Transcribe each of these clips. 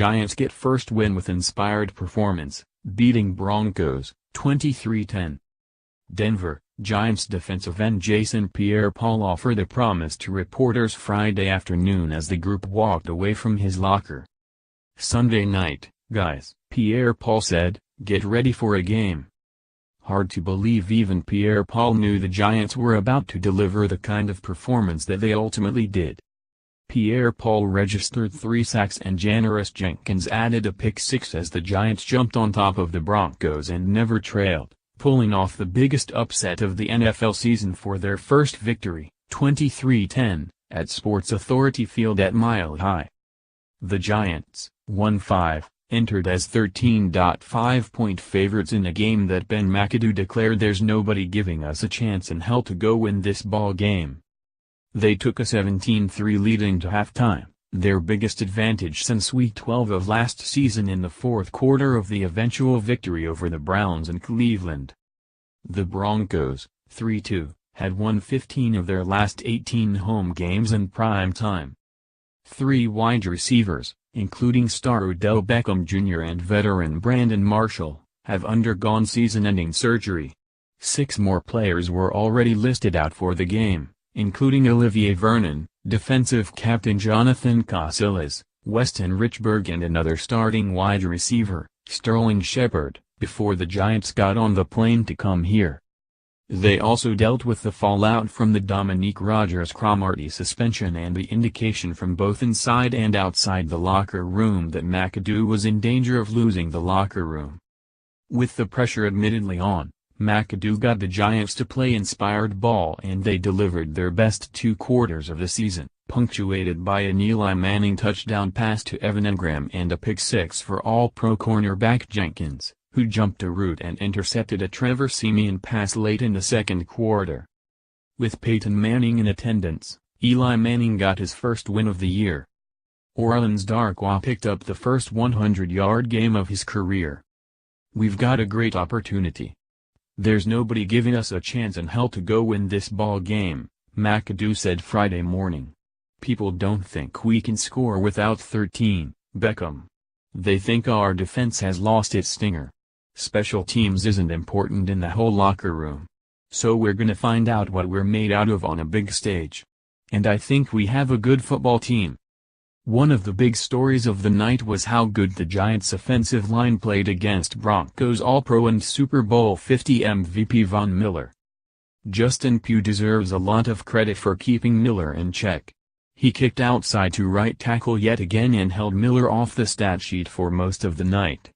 Giants get first win with inspired performance, beating Broncos, 23-10. Denver, Giants defensive end Jason Pierre-Paul offered a promise to reporters Friday afternoon as the group walked away from his locker. "Sunday night, guys," Pierre-Paul said, "get ready for a game." Hard to believe even Pierre-Paul knew the Giants were about to deliver the kind of performance that they ultimately did. Pierre-Paul registered 3 sacks and Janoris Jenkins added a pick six as the Giants jumped on top of the Broncos and never trailed, pulling off the biggest upset of the NFL season for their first victory, 23-10, at Sports Authority Field at Mile High. The Giants, 1-5, entered as 13.5-point favorites in a game that Ben McAdoo declared "There's nobody giving us a chance in hell to go win this ball game." They took a 17-3 lead into halftime, their biggest advantage since Week 12 of last season in the fourth quarter of the eventual victory over the Browns in Cleveland. The Broncos, 3-2, had won 15 of their last 18 home games in prime time. 3 wide receivers, including star Odell Beckham Jr. and veteran Brandon Marshall, have undergone season-ending surgery. 6 more players were already listed out for the game, including Olivier Vernon, defensive captain Jonathan Casillas, Weston Richburg and another starting wide receiver, Sterling Shepard, before the Giants got on the plane to come here. They also dealt with the fallout from the Dominique Rodgers-Cromartie suspension and the indication from both inside and outside the locker room that McAdoo was in danger of losing the locker room. With the pressure admittedly on, McAdoo got the Giants to play inspired ball and they delivered their best 2 quarters of the season, punctuated by an Eli Manning touchdown pass to Evan Engram and a pick six for All-Pro cornerback Jenkins, who jumped a route and intercepted a Trevor Siemian pass late in the second quarter. With Peyton Manning in attendance, Eli Manning got his first win of the year. Orleans Darkwa picked up the first 100-yard game of his career. "We've got a great opportunity. There's nobody giving us a chance in hell to go win this ball game," McAdoo said Friday morning. "People don't think we can score without 13, Beckham. They think our defense has lost its stinger. Special teams isn't important in the whole locker room. So we're gonna find out what we're made out of on a big stage. And I think we have a good football team." One of the big stories of the night was how good the Giants' offensive line played against Broncos All-Pro and Super Bowl 50 MVP Von Miller. Justin Pugh deserves a lot of credit for keeping Miller in check. He kicked outside to right tackle yet again and held Miller off the stat sheet for most of the night.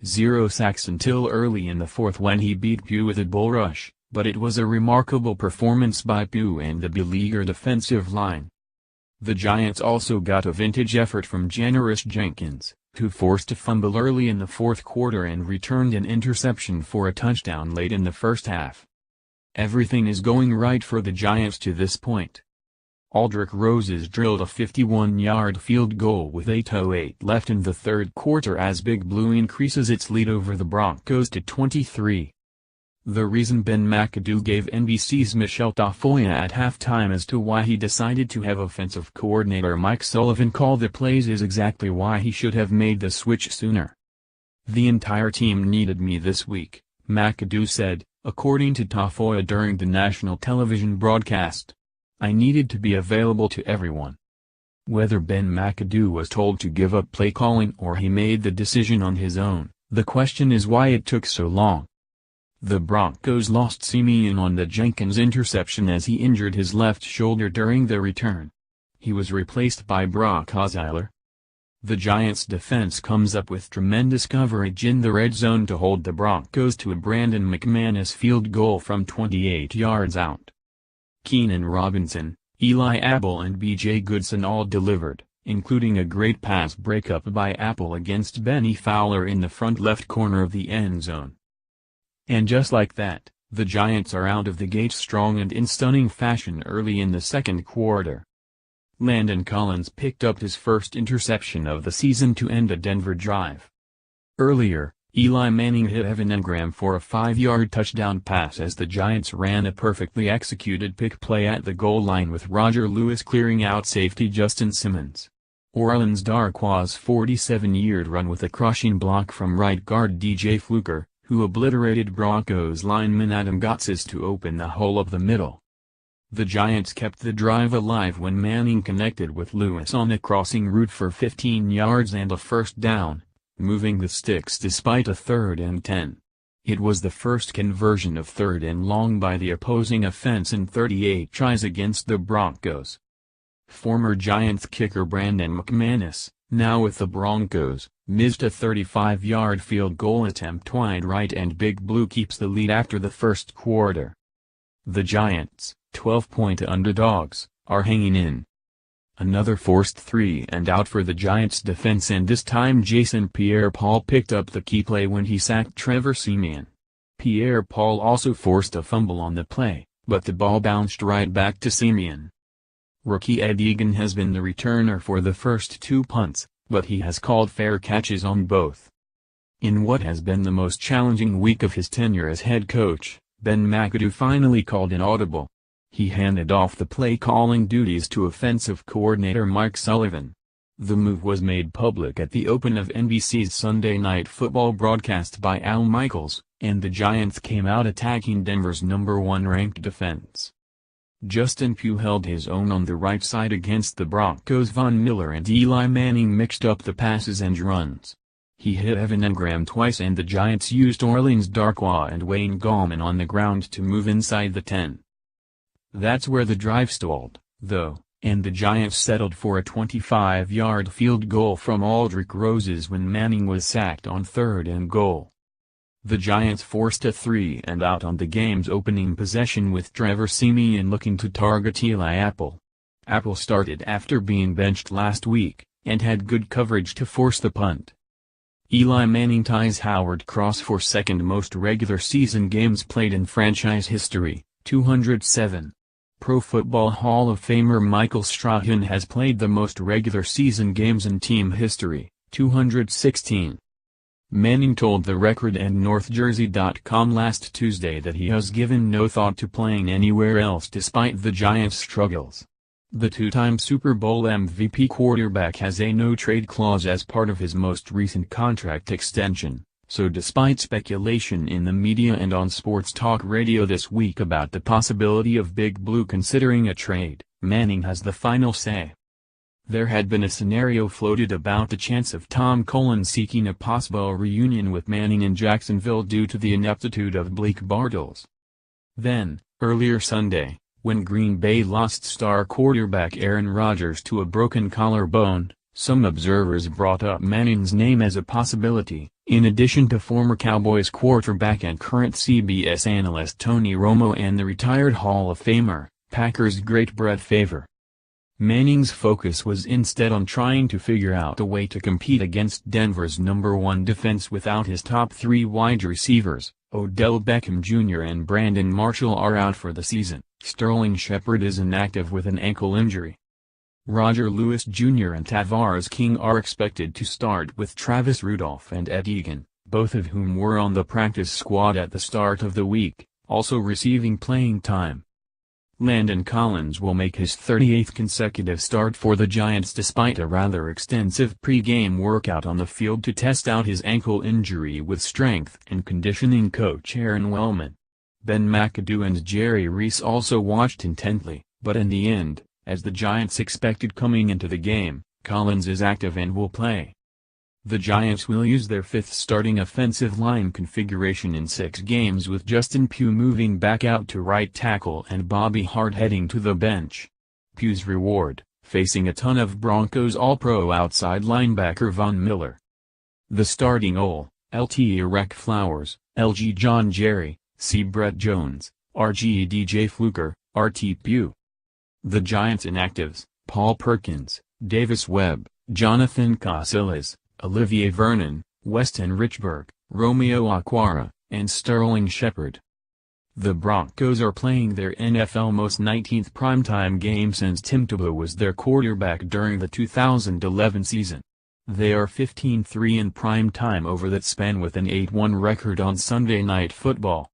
0 sacks until early in the fourth when he beat Pugh with a bull rush, but it was a remarkable performance by Pugh and the beleaguered defensive line. The Giants also got a vintage effort from Janoris Jenkins, who forced a fumble early in the fourth quarter and returned an interception for a touchdown late in the first half. Everything is going right for the Giants to this point. Aldrick Roses drilled a 51-yard field goal with 8:08 left in the third quarter as Big Blue increases its lead over the Broncos to 23. The reason Ben McAdoo gave NBC's Michelle Tafoya at halftime as to why he decided to have offensive coordinator Mike Sullivan call the plays is exactly why he should have made the switch sooner. "The entire team needed me this week," McAdoo said, according to Tafoya during the national television broadcast. "I needed to be available to everyone." Whether Ben McAdoo was told to give up play calling or he made the decision on his own, the question is why it took so long. The Broncos lost Siemian on the Jenkins interception as he injured his left shoulder during the return. He was replaced by Brock Osweiler. The Giants' defense comes up with tremendous coverage in the red zone to hold the Broncos to a Brandon McManus field goal from 28 yards out. Keenan Robinson, Eli Apple and B.J. Goodson all delivered, including a great pass breakup by Apple against Benny Fowler in the front left corner of the end zone. And just like that, the Giants are out of the gate strong and in stunning fashion early in the second quarter. Landon Collins picked up his first interception of the season to end a Denver drive. Earlier, Eli Manning hit Evan Engram for a 5-yard touchdown pass as the Giants ran a perfectly executed pick play at the goal line with Roger Lewis clearing out safety Justin Simmons. Orleans Darquois' 47-yard run with a crushing block from right guard DJ Fluker, who obliterated Broncos lineman Adam Gotsis to open the hole up the middle. The Giants kept the drive alive when Manning connected with Lewis on a crossing route for 15 yards and a first down, moving the sticks despite a 3rd and 10. It was the first conversion of 3rd and long by the opposing offense in 38 tries against the Broncos. Former Giants kicker Brandon McManus, now with the Broncos, missed a 35-yard field goal attempt wide right and Big Blue keeps the lead after the first quarter. The Giants, 12-point underdogs, are hanging in. Another forced 3 and out for the Giants defense, and this time Jason Pierre-Paul picked up the key play when he sacked Trevor Siemian. Pierre-Paul also forced a fumble on the play, but the ball bounced right back to Siemian. Rookie Ed Egan has been the returner for the first 2 punts, but he has called fair catches on both. In what has been the most challenging week of his tenure as head coach, Ben McAdoo finally called an audible. He handed off the play-calling duties to offensive coordinator Mike Sullivan. The move was made public at the open of NBC's Sunday Night Football broadcast by Al Michaels, and the Giants came out attacking Denver's number 1 ranked defense. Justin Pugh held his own on the right side against the Broncos. Von Miller and Eli Manning mixed up the passes and runs. He hit Evan Engram twice, and the Giants used Orleans Darquois and Wayne Gallman on the ground to move inside the 10. That's where the drive stalled, though, and the Giants settled for a 25-yard field goal from Aldrick Roses when Manning was sacked on 3rd and goal. The Giants forced a 3 and out on the game's opening possession with Trevor Siemian looking to target Eli Apple. Apple started after being benched last week, and had good coverage to force the punt. Eli Manning ties Howard Cross for second most regular season games played in franchise history, 207. Pro Football Hall of Famer Michael Strahan has played the most regular season games in team history, 216. Manning told The Record and NorthJersey.com last Tuesday that he has given no thought to playing anywhere else despite the Giants' struggles. The 2-time Super Bowl MVP quarterback has a no-trade clause as part of his most recent contract extension, so despite speculation in the media and on sports talk radio this week about the possibility of Big Blue considering a trade, Manning has the final say. There had been a scenario floated about the chance of Tom Cullen seeking a possible reunion with Manning in Jacksonville due to the ineptitude of Blake Bortles. Then, earlier Sunday, when Green Bay lost star quarterback Aaron Rodgers to a broken collarbone, some observers brought up Manning's name as a possibility, in addition to former Cowboys quarterback and current CBS analyst Tony Romo and the retired Hall of Famer, Packers great Brett Favre. Manning's focus was instead on trying to figure out a way to compete against Denver's number 1 defense without his top 3 wide receivers. Odell Beckham Jr. and Brandon Marshall are out for the season. Sterling Shepard is inactive with an ankle injury. Roger Lewis Jr. and Tavares King are expected to start with Travis Rudolph and Ed Egan, both of whom were on the practice squad at the start of the week, also receiving playing time. Landon Collins will make his 38th consecutive start for the Giants despite a rather extensive pre-game workout on the field to test out his ankle injury with strength and conditioning coach Aaron Wellman. Ben McAdoo and Jerry Reese also watched intently, but in the end, as the Giants expected coming into the game, Collins is active and will play. The Giants will use their 5th starting offensive line configuration in 6 games, with Justin Pugh moving back out to right tackle and Bobby Hart heading to the bench. Pugh's reward, facing a ton of Broncos All-Pro outside linebacker Von Miller. The starting LT Eric Flowers, LG John Jerry, C. Brett Jones, RG DJ Fluker, RT Pugh. The Giants inactives, Paul Perkins, Davis Webb, Jonathan Casillas, Olivier Vernon, Weston Richburg, Romeo Okwara, and Sterling Shepard. The Broncos are playing their NFL most 19th primetime game since Tim Tebow was their quarterback during the 2011 season. They are 15-3 in primetime over that span with an 8-1 record on Sunday Night Football.